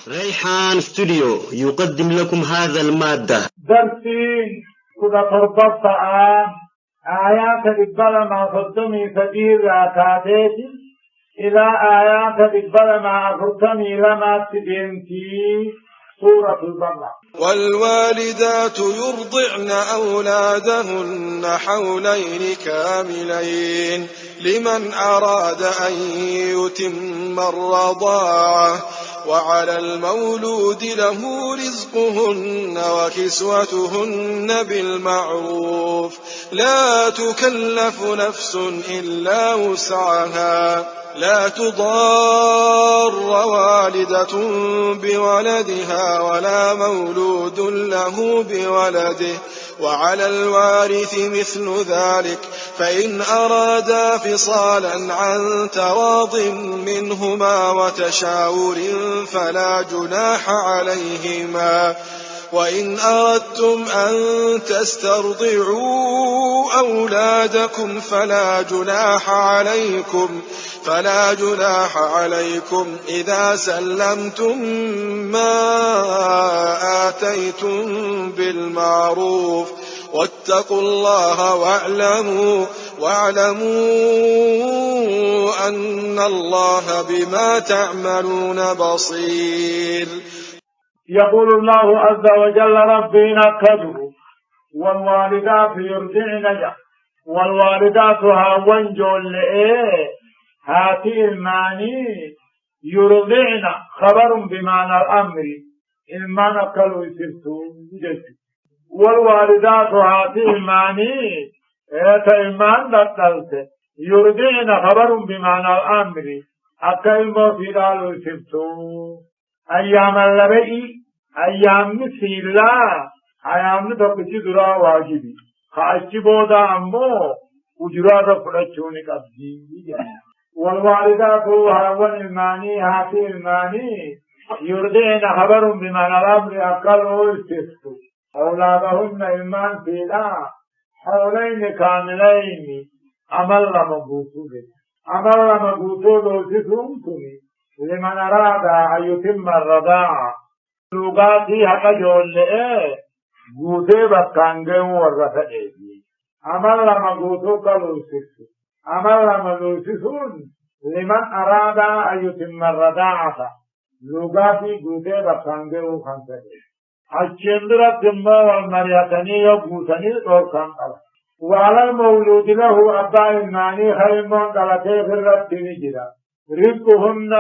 ريحان ستوديو يقدم لكم هذا المادة. درسين كذا تربط آيات البلا مع خدمي فدير راكاتيت إلى آيات البلا مع خدمي لما تدينتي سورة البلا. والوالدات يرضعن أولادهن حولين كاملين لمن أراد أن يتم الرضاعة وعلى المولود له رزقهن وكسوتهن بالمعروف لا تكلف نفس إلا وسعها لا تضار والدة بولدها ولا مولود له بولده وعلى الوارث مثل ذلك فإن أرادا فصالا عن تراض منهما وتشاور فلا جناح عليهما وإن أردتم أن تسترضعوا أولادكم فلا جناح عليكم إذا سلمتم ما آتيتم بالمعروف واتقوا الله واعلموا أن الله بما تعملون بصير. يقول الله عز وجل ربي نكدوا والوالدات يرضعن والوالدات هاون جول هاتي الماني يرضعن خبر بمعنى الأمر المعنى كلو يسرتون والوالدات هاتي الماني إيمان دلت يرضعن خبر بمعنى الأمر أكلمو في دالو يسرتون أيام اللبئي أيام سيلا أيام تقشي درا واجبي خاشي بودا أمو وجرا فرشوني كبدي والوالدات هاون الماني هاتي الماني يرضعن خبر بمعنى الأمر أكلوا السفت أولادهن إيمان سيلا حولين كاملين أمل مبوطو دوسسونتني لمن أراد أن يتم الرضاعة لغاتي حقا جولئ قوتي بكانجي ورفئي أمر لما قوتو كالوسس أمر لما لوسسون لمن أراد أن يتم الرضاعة لغاتي قوتي بكانجي وخانسئي الشندرة دمو والمريتني يقوتني دوركان قلق وعلى المولود له أبا الماني خيمون قلتي في الرد نجرا رزقهن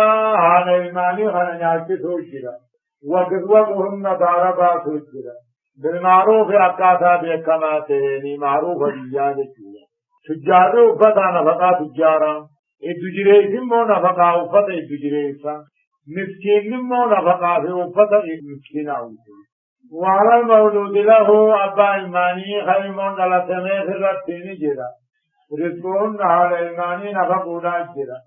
هذا الماني خنجاتي سوجرا وكسوتهن داربا سوجرا بالمعروف أكاتا بكما تهيني معروف الجادة تجارة أفتا نفقا تجارا التجريس مو نفقا أفتا التجريسا مسكين مو نفقا في أفتا مسكين أوتي وعلى المولود له أبا الماني خيمون دلتمي في الرتين جرا رزقهن هذا الماني نفقونا جرا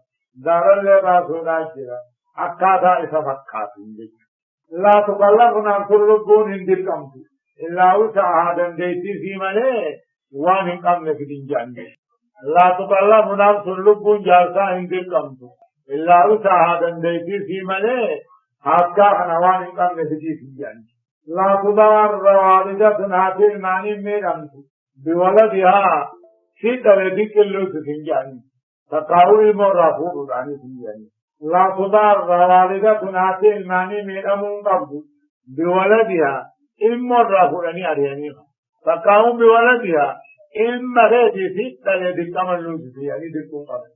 دار اللباسونا جرا أكاتا إسفقاتين لا تقلق نفس اللبون هندر قمت إلا وسعها دنديتي في ملئ وان قمنا في دنجان لا تقلق نفس اللبون جالسا هندر قمت إلا وسعها دنديتي في ملئ حقا حنوان قمنا في دنجان لا تضار والدة هاتي الماني ميرانت بولدها سيدة لديك اللو تسنجان تقاوي مرافور عني سنجان لا تضار والدة هاتي الماني ميرامون قبض بولدها إما الرافوراني أريانيها تقاوم بولدها إما غيتي سيدة لديك اللو تسنجان ديكون قبض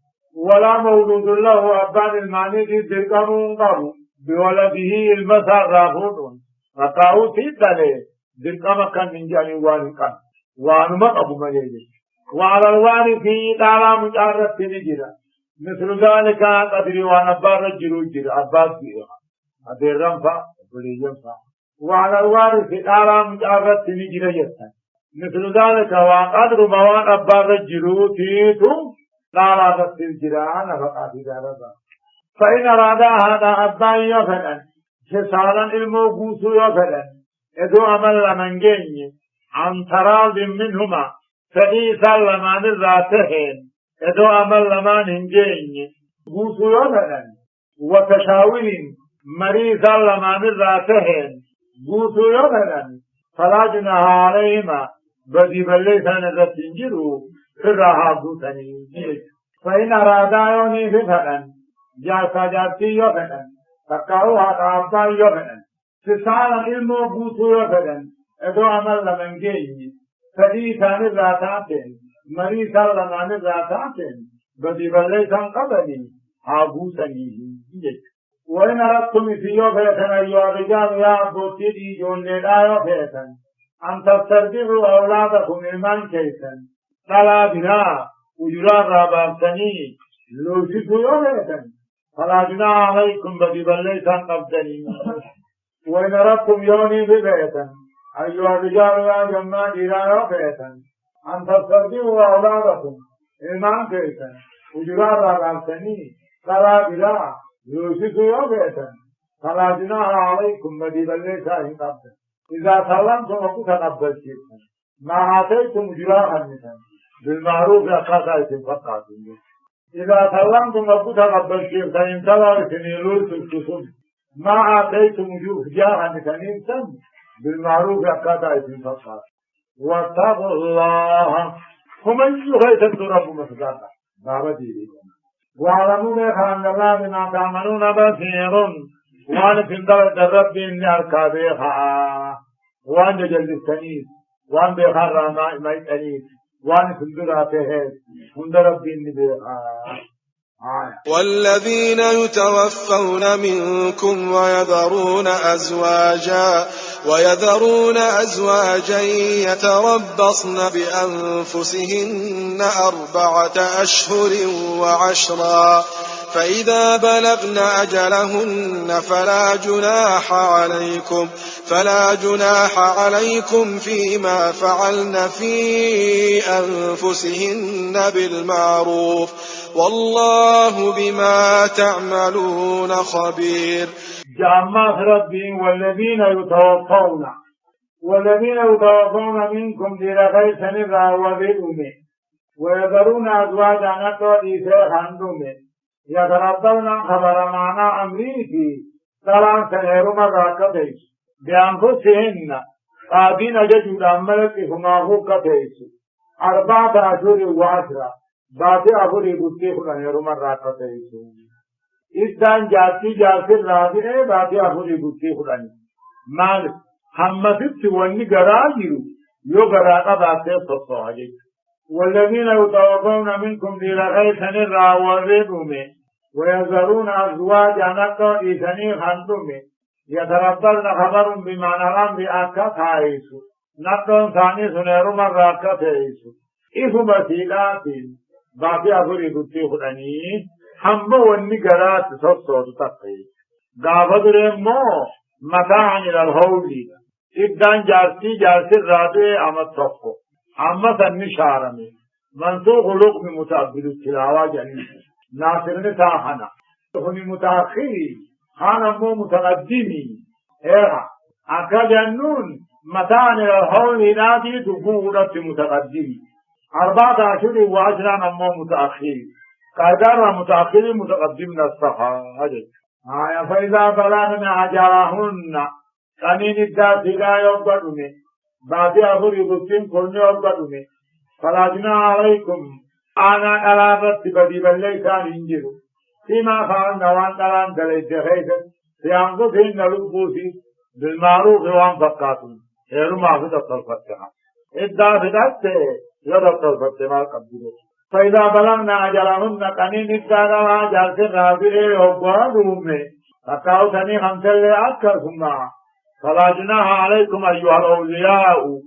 ولا مولود له أبان الماني ديكون قبض بولده المسار رافورون فقاو سيدالي درقما كان ننجاني واني كان وانما أبو مليجي وعلى الواني في تعالى مجارة نجرة مثل ذلك قدري وانا بارجلو جرة عباس بيها هذه رنفا بليجن فا وعلى الواني في تعالى مجارة نجرة يسا مثل ذلك وقدر موان بارجلو تيتو تعالى تسير جرة أنا فقاتي داربا فإن أرادا هذا أبان يفنن فسالا الموقوس يفعل إذو أمل من جيني عن تراض منهما فإي سلمان الراتهين إذو أمل من جيني قوس يفعل وتشاورين مريسا لما من راتهن قوتوا يوغنا فلا جناح عليهما بدي بليسان الرتنجروا فرها قوتني فإن أرادا يوني فتنا جاسا جاتي يوغنا تقاوها تعبتا يوغنا تسالا علمو قوتوا يوغنا ادو عمل لمن جيني فليسان الراتاتين مريسا لما من راتاتين بدي بليسان قبلي قوتني وإن أردتم في يوفيتنا أيها الرجال يا أبوتي جون لا يوفيتن أن تسترجعوا أولادكم إيمان كيسا فلا بنا أجرار رابطني لوسفوا يوفيتن فلا جناح عليكم بدي بليسان قبضني وإن أردتم يوني ببيتن أيها الرجال يا جماعة لا يوفيتن أن تسترجعوا أولادكم إيمان كيسا أجرار رابطني فلا بنا يوسف يوبيتا فلا جناح عليكم بدي بليسان قبضا إذا سلمتم وقتقبل شيئا ما آتيتم جراحا مثلا بالمعروف أخذتم فقاتم إذا سلمتم وقتقبل شيئا إن تلوثني لولت الكسم ما آتيتم جراحا مثلا بالمعروف أخذتم فقاتم واتقوا الله ومن يغيث رب مصدقا بابا ديريكم واعلموا أن الله بما تعملون بصير وأن في الرب إني أركابيها وأن جلد السنيد وأن بخار ما يتنيد وأن في الدراته من رب إني بها والذين يتوفون منكم ويذرون أزواجا يتربصن بأنفسهن 4 أشهر و10 فإذا بلغن أجلهن فلا جناح عليكم فيما فعلن في أنفسهن بالمعروف والله بما تعملون خبير. جامعة ربي والذين يتوفون منكم لرغي سنرى وذلهم ويذرون أزواجا نتوى خندهم يتربون خبر معنى أمريكي 3 سنة مرة بأنفسهن قادين جدود أملك فماهو كتيس 4 أشهر و10 باقي أفر يبتيخنا يرمى راكتيس إذن جاتي راضي باقي أفر يبتيخنا مال حمست واني قراجيو يو قراقا باقي تصاحي والذين يتوفون منكم لرغي سنرى وردهم ويذرون أزواجا نقا إثني خندهم يتربصن خبر بمعنى الأمر أكثائس نقا ثاني سنير مرة أكثائس إذ مسيلات باقي أفري بطيخني هم والنقرات تصوت تقي قابض رمو متاعا إلى الهول إذن جارسي الرابع أما التفق أما سنشارمي منسوخ لقم متأبد التلاوة جنيه ناصرني تاحنا هني متأخري خانا مو متقدمي إيها أكاد النون متاعا إلى الهول نادي تقولت متقدمي 4 أشهر و10 مو متأخري قادر متأخري متقدمنا الصحابة فإذا بلغن أجلهن قنين الدار لا يقبلون بعد أفر يبطين كل يقبلون فلا جناح عليكم أنا على بدي بالليسان ينجروا فيما فعلنا وان قلان دليت خيثا في أنفسهن لبوسي بالمعروف وان فقاتهم خير ما في دكتور فتحة إذا فتحت يدكتور فتحة قبله فإذا بلغنا أجلهن قنين الدار جالس الرابع وقوادهم فقاوتني 5 لأكثرهم فلا جناح عليكم أيها الأولياء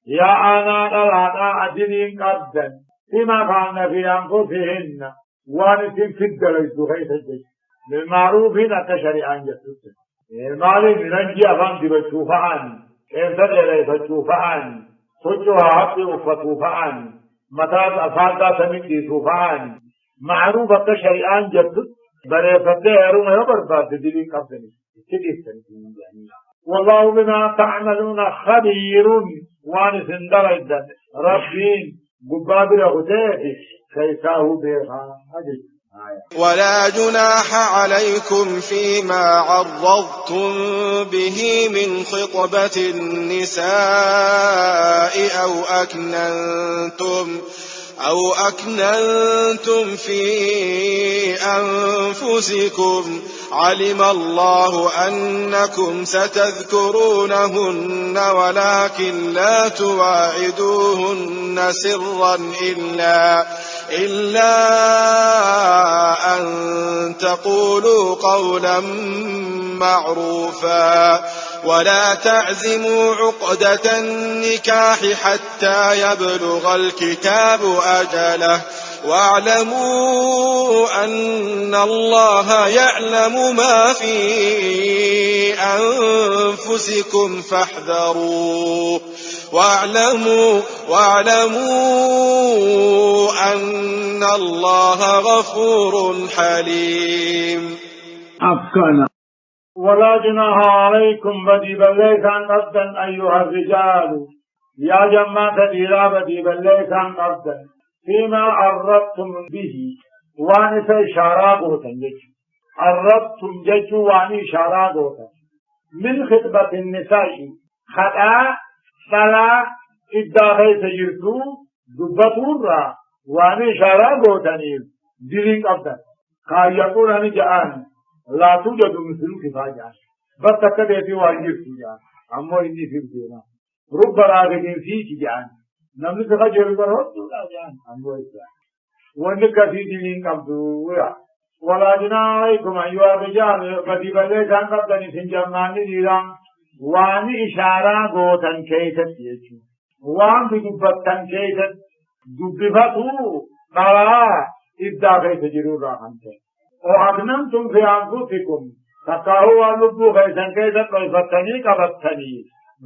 يا أنا لا أجلين قبدا فيما فعلنا في أنفسهن وانسين في الدليل خيث الجيش بالمعروف نتشريعان جسد المالي ننجي أفهم بشوفان إنسان إليه فشوفان سجوها حقي وفتوفان متاز أفادا سميكي شوفان معروف التشريعان جسد بري فتح يروم يبرباد دلين قبدني والله بما تعملون خبير وانسين دليل ربين قبابر غتاتي كيساه بيخا ولا جناح عليكم فيما عرضتم به من خطبة النساء أو أكننتم في أنفسكم علم الله أنكم ستذكرونهن ولكن لا تواعدوهن سرا إلا أن تقولوا قولا معروفا ولا تعزموا عقدة النكاح حتى يبلغ الكتاب أجله واعلموا أن الله يعلم ما في أنفسكم فاحذروه واعلموا أن الله غفور حليم. ولا جناح عليكم بدي بليسان قبدا أيها الرجال يا جماعة ديرا بدي بليسان قبدا فيما عرضتم به وانس إشارة قوتا عرضتم ججو واني إشارة قوتا من خطبة النساء خطأ فلا إداغي سجرتو دبطور واني إشارة قوتا ديرين قبدا قال يقول هني جاءان لا توجد مثل كفاية بس تكدي واجب فيها أما إني في الدنيا رب راغب فيك جان نملك خجل برهط لا جان أما إسلام وإنك في دين قبضوا ولا جناح عليكم أيها الرجال بدي بليسان قبضني سنجمعني ديران واني إشارة قوتاً كيست يجو وان بدبتاً كيست دبفتو قرأ إدافة تجرور راحنتين وأكننتم في أنفسكم تقاهوا اللبو غيثاً كيست ويفتني كبتني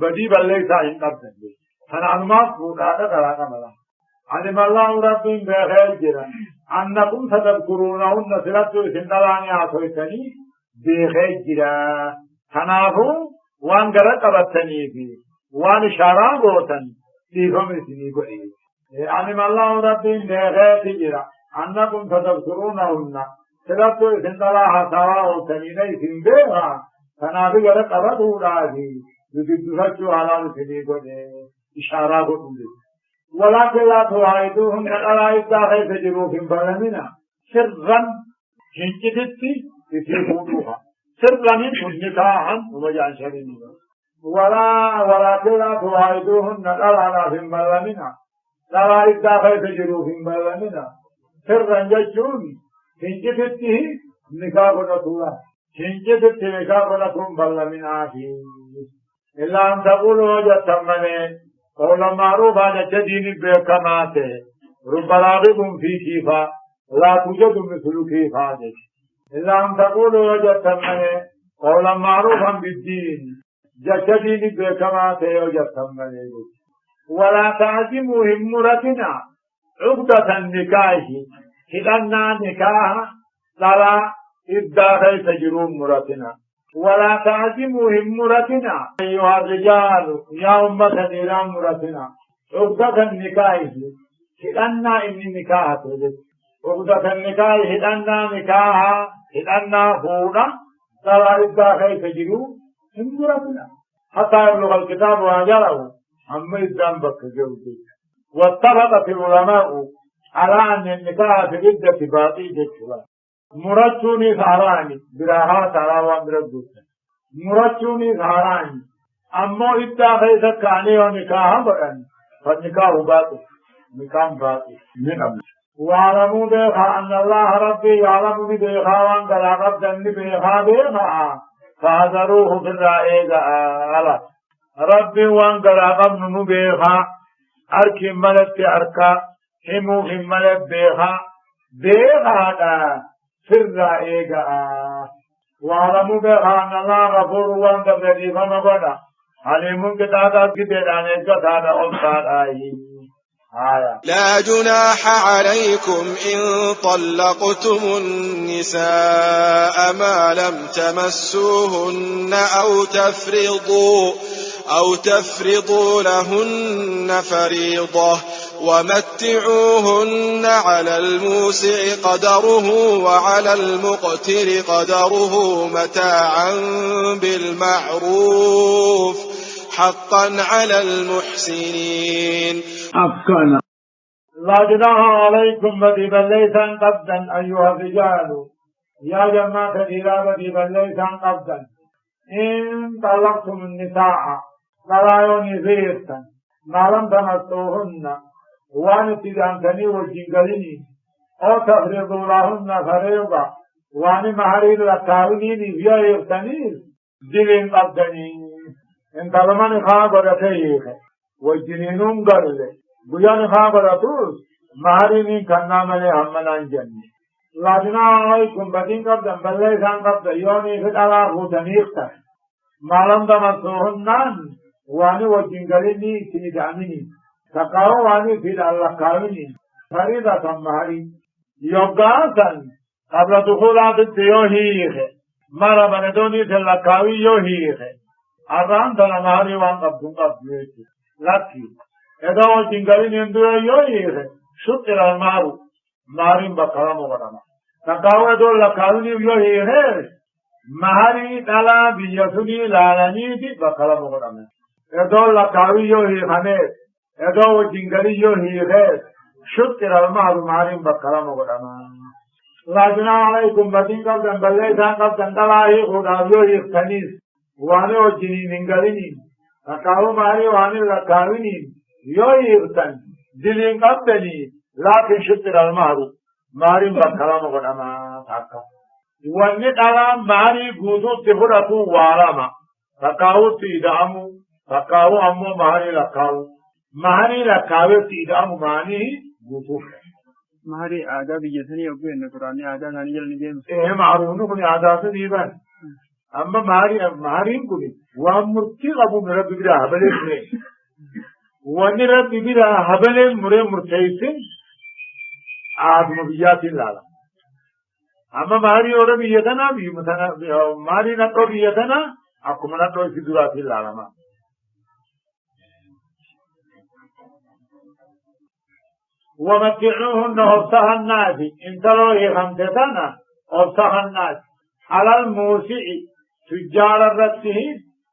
بدي بليسا إن قبضني فنعلمات بوكاتا قرانا ملا علم الله ربهم بخير جرا أنكم ستذكرونهن سرطوا سندلاني آتويتني بخير جرا تنافوا وان قرأ قبتني في وان شارع بوتن تيفهم اسمي قئي علم الله ربهم بخير جرا أنكم ستذكرونهن سرطوا سندلاني آتويتني سنبيها تنافوا قرأ قبتوا لازي يددفتوا على اسمي قئي إشارة قئي ولكن لا تواعدوهن على إداخل تجروهم بلمنا سرا هنجدتي تتفوتوها سرا نكاحا ومجان شرينها ولكن لا تواعدوهن على بلمنا على إداخل تجروهم بلمنا سرا ججون هنجدتي نكاح ونطولا هنجدتي نكاح ونطولا بلمنا إلا أن تقولوا جتمني قولا معروفا جدين بكماته رب راغب في كيفا لا توجد مثل كيفا إلا أن تقولوا وجدتمني قولا معروفا بالدين جدين بكماته وجدتمني ولا تعزموا همرتنا عقدة النكاح إذننا نكاح لا إداخل تجرون مرتنا ولا تعزموا همرتنا أيها الرجال يا أمة نيران مرتنا عقدة النكاح هدنا إن النكاح تجد عقدة النكاح هدنا نكاحا هدنا فونا ترى الداخل تجروا همرتنا حتى يبلغ الكتاب وأجله أما الذنب كجوده واتفقت العلماء على أن النكاح في العدة باطل جدا مرچونی سارانی براها تراوان درگوت مرچونی سارانی اما اتفاق کانی و نکاح برن فنکاح باطل نکاح باطل نعم وعلموا بها ان الله ربي يعلم بها وان قلقب دن بها بها فاذروه في الرائد على ربي وان قلقب نمو بها اركي ملت اركا همو في ملت بها سر إيجا وعلموا بها أن الله غفور وان قبل فمقنا عليم كتاتا كبيران كتاتا أبصار لا جناح عليكم إن طلقتم النساء ما لم تمسوهن أو تفرضوا لهن فريضة ومتعوهن على الموسع قدره وعلى المقتر قدره متاعا بالمعروف حقا على المحسنين. أفكنا لا جناح عليكم بدي ليسا قبدا أيها الرجال يا جماعة الإرادة بدي ليسا قبدا إن طلقتم النساء فلا ينفيرتا ما لم تمسوهن وأن تدانتني والجنجلين أو تفرضوا لهن فريضة وأن مهرين لكاونين فيها يفتنين دلين قبدنين إن طلمان خابر تيخ والجنينون قرل بيان خابر توس مهرين كنا ملي همنان جنة لا جناح عليكم بدين قبدا بل ليسان قبدا يوني في الألاف تنيختا ما لم تمسوهن وأن والجنجلين تدانين تقاو واني في اللقاوني فريضة مهري يوغاسا قبل دخولات التيوهيخ مرة بندوني في اللقاوي يوهيخ أران تنا مهري وان قبضون قبضوك لكي إذا وجنگرين يندوه يوهيخ شطر المارو مهرين بقرام وقرام تقاو إذا اللقاوني يوهيخ مهري تلا بيسوني لالاني دي بقرام وقرام إذا اللقاوي يوهيخ ادو جنگريو هي غير شكر المهر معلم بكرم وقدما لا جناح عليكم بدين قبل بلي ثان قبل تنتلاهي خدابيو يختنيس واني وجنين انگريني تقاو ماري واني لكاوينين يو يختن دلين قبلني لكن شكر المهر معلم بكرم وقدما تاكا واني تلا ماري قوتو تفرطو وارما تقاو تيدامو تقاو امو ماري لكاو مهري لكاوي تيدام ماني غوتوف مهري آداب بيجتني أقول إن القرآن آداب هني جل نجيم إيه معروفه كوني آداب ديبان أما مهري كوني وامرتي أبو مرب بيرا هبلة مري واني رب بيرا هبلة مري مرتيسين آدم بيجاتي لالا أما مهري أورا بيجتنا بيمثنا مهري نكو بيجتنا أكو منكو سيدوراتي لالا ما ومتعوهن أبصها الناس إن تروه خمسة أبصها الناس على الموسع تجار الرته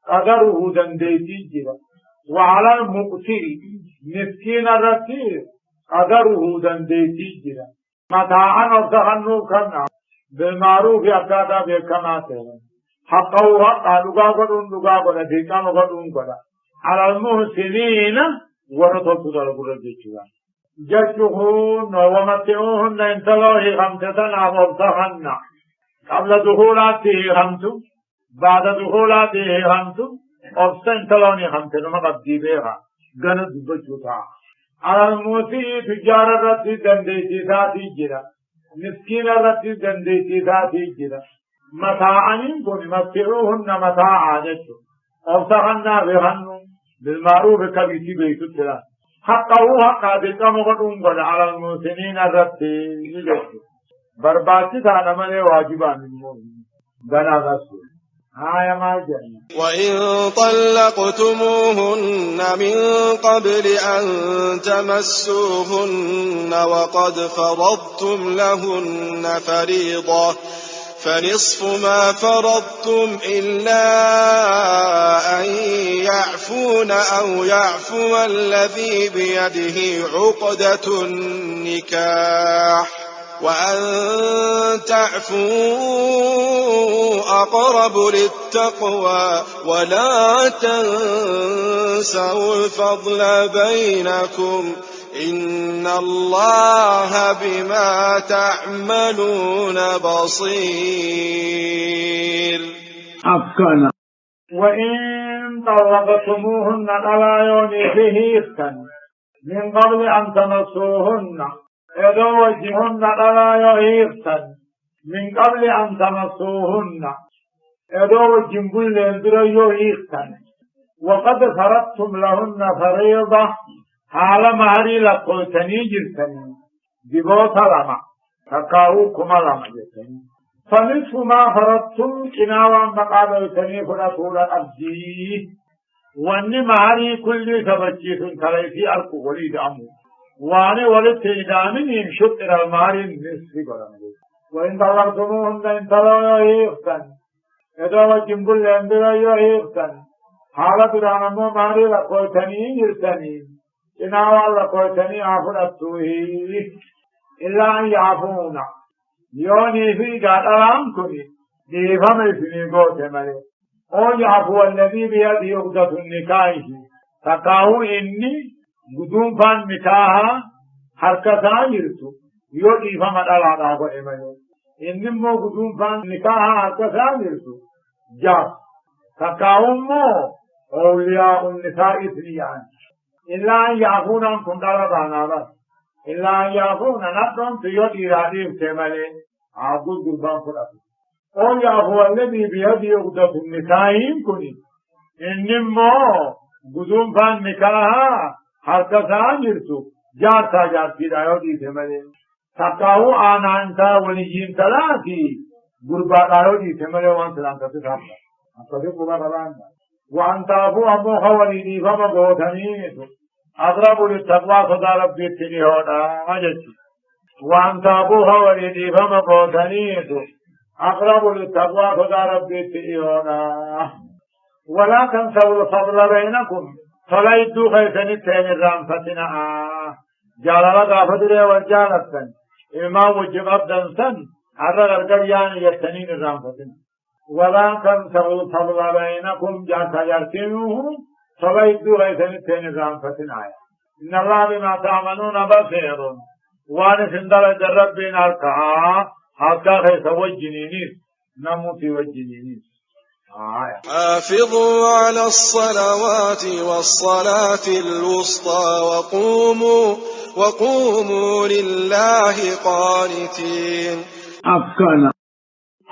قدره دنديتي جرا وعلى المقتر مسكين الرته قدره دنديتي جرا متاعا أبصها النوكنا بالمعروف أكادا بكماته حقه حقا لقاقدون لقاقنا ديكان وقدون قدا على المحسنين ورطة تدرقوا الجيشوان جشهن ومتعوهن إن تلوه خمسة أبصهن قبل دخولاته خمسة بعد دخولاته خمسة أبصن تلوني خمسة ما قد ديبها قند بجوتا على الموسي تجار الرتي دنديتي ذاتي جرا مسكين الرتي دنديتي ذاتي جرا متاعا كن متعوهن متاعا جشو أبصهن بهن بالمعروف كبيتي بيتو الثلاث حقه حقا بكم قدوم قد على المسنين الرتي برباتي تانا ملي واجبان المؤمن بنا غسول آية ما جاءنا وإن طلقتموهن من قبل أن تمسوهن وقد فرضتم لهن فريضة فنصف ما فرضتم إلا أن يعفون أو يعفو الذي بيده عقدة النكاح وأن تعفوا أقرب للتقوى ولا تنسوا الفضل بينكم إن الله بما تعملون بصير. أفكنا وإن طلقتموهن فلا ينفيهن من قبل أن تمسوهن إذا وجهن فلا يهيهن من قبل أن تمسوهن إذا وجهن كل يهيهن وقد فرضتم لهن فريضة حال مهري لقلتني جلتني دبوت لما تقاوكم لما جلتني فنصف ما فرضتم كناوان بقابلتني فرطول الأبدي واني مهري كل سبجيس تليفي أركو وليد أمو واني ولدت إدامين شطر المارين نسي قرمي وإن طلقتموهن إن طلقوا يغتن إذا وجم كل أنبرا يغتن حالة دانمو ماري لقوتني يرتني إناوال لقوتني عفرتوه إلا أن يعفونا يوني في قاتلام كني ديفم في قوت ملي أو يعفو الذي بيده عقدة النكاح تقاو إني قدوم فان نكاها حركتا يرتو يو ديفم الألادا قوت ملي إني مو قدوم فان نكاها حركتا يرتو جاس تقاو مو أولياء النساء إثنيان إلا أن يعفون عنكم داربانا بس إلا أن يعفون نفسهم تيوتي راديب تمالي عبد الدربان فرق أو يعفو الذي بيده عقدة النكاح كني إنما قدوم فان نكاها حركتا جرتو جارتا جارتي رايوتي تمالي تقاو آنا انتا وليجين تلاتي قربا رايوتي تمالي وان سلامتا تتحبا أصدق بابا وأن تعفوا أمو خواليني فما قوتنيت أقرب للتقوى صدى ربي التليهونا مجد وأن تعفوا خواليني فما قوتنيت أقرب للتقوى صدى ربي التليهونا ولا تنسوا الفضل بينكم فليدوا خيسن التين الرامفتنا جال لك فدري والجالة إمام وجب أبدا سن عرق القريان يستنين الرامفتنا ولا تنسوا الفضل بينكم جاتا يرتنوه فبيدوا غيثن التين رامفتن آية إن الله بما تعملون بصير وانس اندل الربين الكعاء حقا خيث وجنينيس نموت وجنينيس آية حافظوا على الصلوات والصلاة الوسطى وقوموا لله قانتين أفكنا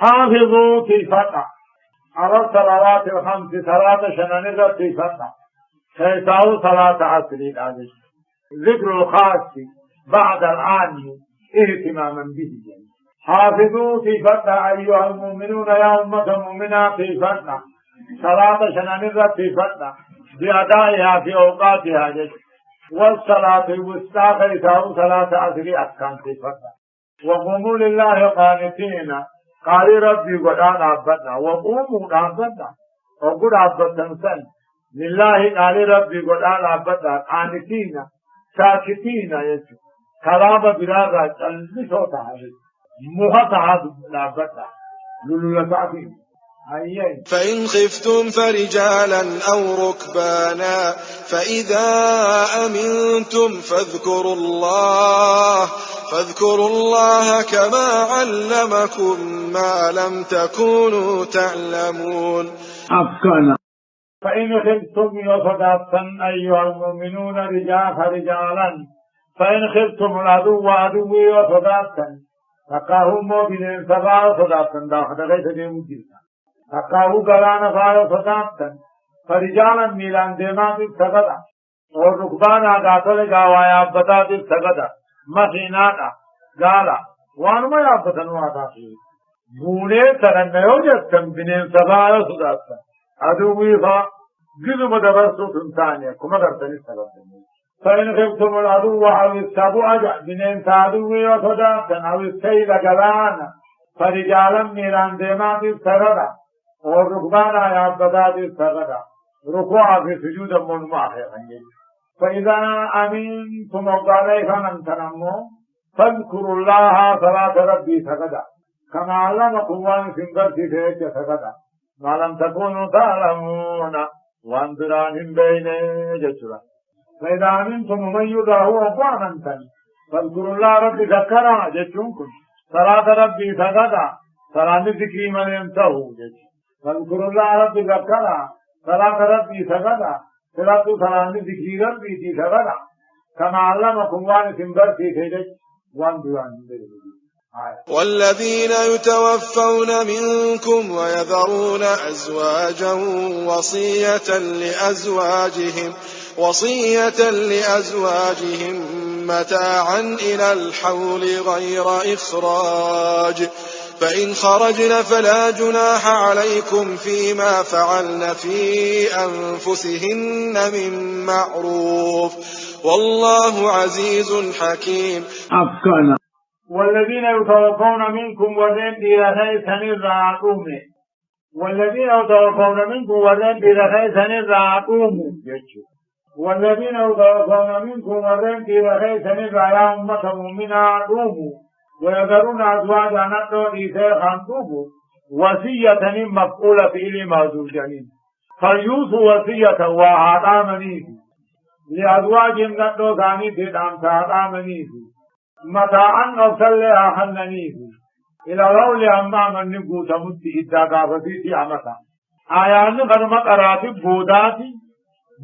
حافظوا كيفتنا على الصلوات الخمس صلاة شنانير كيفتنا كيساو صلاة عصر الآن ذكر الخاص بعد الآن اهتماما به حافظوا كيفتنا أيها المؤمنون يا أمة المؤمنة كيفتنا صلاة شنانير كيفتنا بأدائها في أوقاتها والصلاة الوسطى كيساو صلاة عصر أكان كيفتنا وقوموا لله قانتين قال ربي قد عبدنا وقوموا عبدنا وقد عبدنا سن لله قال ربي قد عبدنا قانتين ساكتين يسو كلام براغة المسوطة هذه مغطعة عبدنا للولفاتين فإن خفتم فرجالا أو ركبانا فإذا أمنتم فاذكروا الله كما علمكم ما لم تكونوا تعلمون أفكنا فإن خفتم يصدقا أيها المؤمنون رجالا فإن خفتم العدو عدوي وصدقا فقاهم بين سبع صدقا داخل غيث ديمجلسا فقاهو قلانا فايو صدقا فرجالا ميلان ديما بالسقدا والركبانا قاتل قاوايا أبتا بالسقدا مخينانا قالا وانما يابتنوا عطاقين بوني ترنيو جتن بنين سبايو صدقا عدوي فا قلوا مدبرسو تنتانيا كما درتني سقدا فإن خفتم العدو أو السبع بنين سادوي وصدقا أو السيد قلانا فرجالا ميلان ديما بالسقدا والركبانا يابتا بالسقدا ركوع في سجود منمع فإذا أمنتم وقالي فمن تنموا فاذكروا الله صلاة ربي سجدا كما علمكم وان سنبرتي فيك سجدا ما لم تكونوا تعلمون وانترانهم بين جسرا فإذا أمنتم من يدعو وقوانا فاذكروا الله ربي ذكرا جسركم صلاة ربي سجدا صلاة ذكري من ينتهوا فاذكروا الله ربي ذكرا صلاة ربي سجدا صلاة ذكري ربي تي سجدا كما علمكم وان سنبرتي فيك وانترانهم بين والذين يتوفون منكم ويذرون أزواجا وصية لأزواجهم متاعا إلى الحول غير إخراج فإن خرجن فلا جناح عليكم فيما فعلن في أنفسهن من معروف والله عزيز حكيم. أفكنا والذين يتوفون منكم وذين إلى سنرعاكم والذين يتوفون منكم وذين إلى سنرعاكم والذين يتوفون منكم وذين إلى سنرعا أمة مؤمنا ويذرون أزواجا نتو إيثار خانتوه وصية مفعولة في موضوع جنين فليوصوا وصية وعطامنيه لأزواجهم نتو ثاني في عطامنيه متاعا أفسلها حننيه إلى رول أمام النبو تمت إداقا فتيتي عمتا آيان غرمت أراتب بوداتي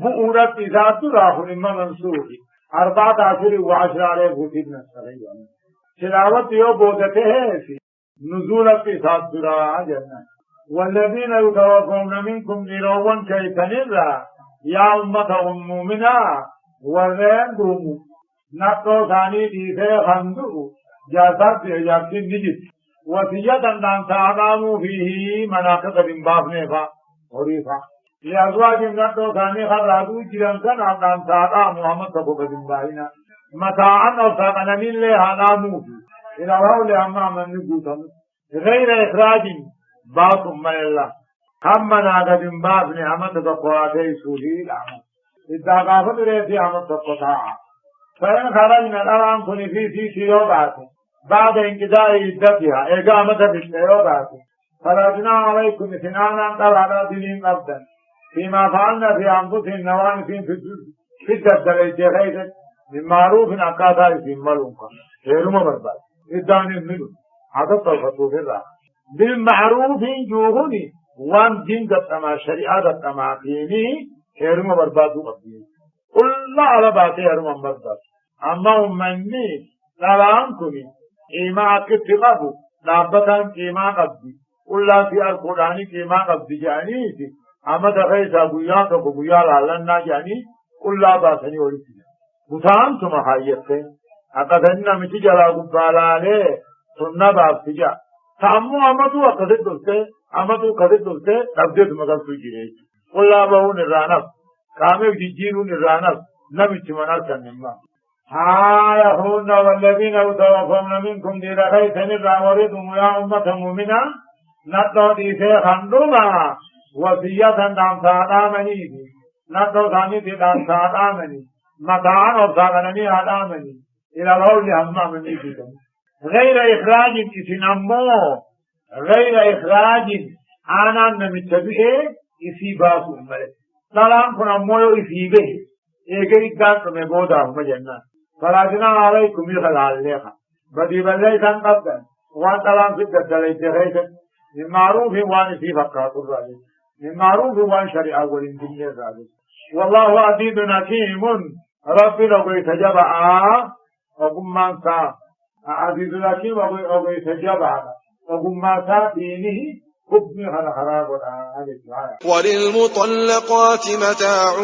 بؤورت إذات راهن إما منصوري 14 و10 عليه بوتيبنا السرية تلاوت يو بودته في نزول في ساترا جنة والذين يتوفون منكم نيروان كيتنرا يا أمة مؤمنة ورين دومو نقطو ثاني ديسي خندو جاسد جاسد نجد وسيئة أن تعلموا فيه مناقض بنباف نفا وريفا لأزواج نقطو ثاني خرادو جرم سن أن تعلم محمد صبوك بنباهنا متاعا أو ساقنا من لها ناموه إلى رول أمام النبوة غير إخراج باط من الله هم ناقض بنباف نعمت تقواتي سولي العمل إذا قافت ريسي عمد تقوتاعا فإن خرجنا الآن كن في سيوبات بعد انقضاء عدتها إقامة بالسيوبات فرجنا عليكم سنانا على دين أبدا فيما فعلنا في أنفسهم نوانسين في الدليل غيرك من معروف أقاطع في ملوكا غير مبربال إدان الملو هذا الطلبة في الله بالمعروف جوهني وان دين دتما شريعة دتما فيني غير مبربال قبلي قل لا على باقي غير مبربال أما أمني سلامكم إيما كتقبوا نابتان كيما قبدي قل لا في القرآن كيما قبدي جانيتي أما تخيصا بيان تبقيا لالنا جاني قل لا باسني ورسي بسانتم حيثين أقدنا متجلا قبالا لي سنة بابتجا سامو أمدو أقدر دلتے أمدو قدر دلتے أبدت مدل سجيري قل لا بهو نرانب كامل جيجيرو نرانب نمت منال كنما ها يخون والذين يتوفون منكم دير خيثن الرعوردهم يا أمة مؤمنة نتو ديسي خندوما وصية دام سادامني نتو ثاني دي دام سادامني متاعا وفاقنني آدامني إلى الأول هم مني فيكم غير إخراج إسنمو غير إخراج أنا نمتبئ إسي باسو ملك سلام كنمو إسي به إيكي إقدام كمي بودا هم جنة فراجنا عليكم يخلال ليخا بدي بلي تنقبدا وان سلام سكت دليت غيث من معروف وان إسي فقات الرجل من معروف وان شريعة والانتنية الرجل والله عزيز حكيم ربي لو يتجبع وقم من سا عزيز الحكيم لو يتجبع وقم من سا دينه حكم خراب وللمطلقات متاع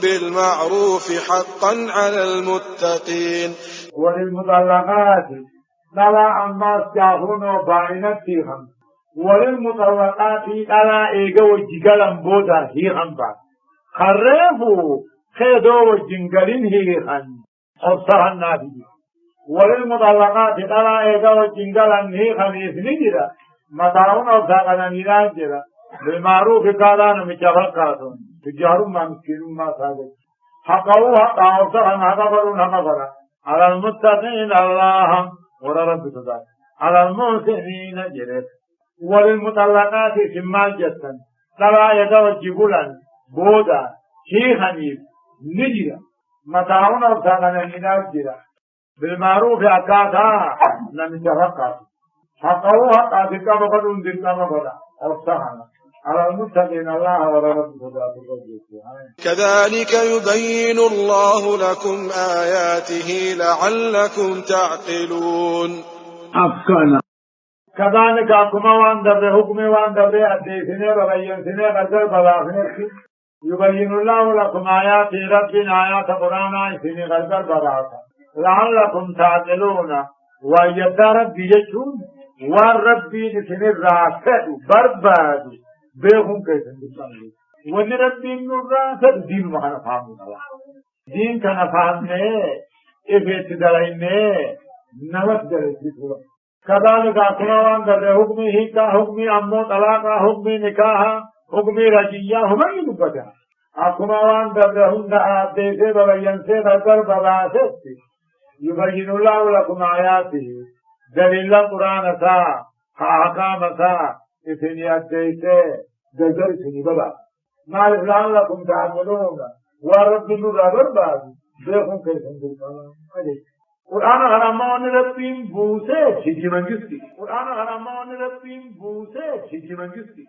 بالمعروف حقا على المتقين. وللمطلقات نلا عما استعفون باعنتهم وللمطلقات نلا ايجا وجيجالا بودا هيهم بعد خرفوا خيدو والجنجلين هيخن أبصر النبي وللمطلقات نلا ايجا والجنجالا هيخن إثنجرا متاعون أبصر نيرانجرا بالمعروف قالان متفقاتون تجارون ما مسكينون ما سابق حقوا حقا أبصر حقا على المتقين الله ورب صدق على المحسنين جرس وللمطلقات شمال جسن ترى يتوجبون بودا شيخني نجرا متاعون أبصر نيرانجرا بالمعروف أكاتا نمتفقات حقوا حقا ذكا مقدون ذكا مقدا أبصرنا على المتقين الله ورب صدق كذلك يبين الله لكم آياته لعلكم تعقلون. أفكنا كذلك أكما وان دبر حكم وان دبر أديسنه ببين سنه غزر بباخنه يبين الله لكم آيات ربنا آيات قرآن سنه غزر بباخنه لعلكم تعقلون ويدار بيجون والربي نسن الراسد برباد بيهم كيسن بسنجي وان ربي الراسد دين مهانا فهمنا دين كان فهمنا افت دلائنا نمت دلائنا كذلك أكنوان در حكمه کا حكمي أمو طلاقا حكمي نكاحا حكمي رجيا حكمي نبتا أكنوان در هند آدیسے ببین سے در بباسست يبين الله لكم آياته دليل القرآن سا حكام سا إثني أديسé در إثني ببا ما يفعل لكم تعملون ورب النور بعد بيكم كيسن بالكلام قرآن حرمان ربين بوسه چیزی منجستی قرآن حرمان ربين بوسه چیزی منجستی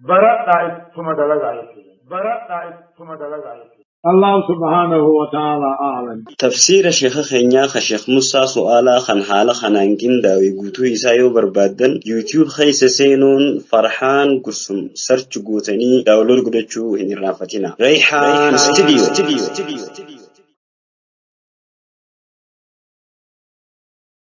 برات دائس ثم دلگ آیت الله سبحانه وتعالى أعلم تفسير شيخ خنيا شيخ موسى سؤالا خن حالا خنانجين داوي قوتو يسايو بربادن يوتيوب خيس سينون فرحان قسم سرچ قوتني داولور قدچو هني رافتنا ريحان ستديو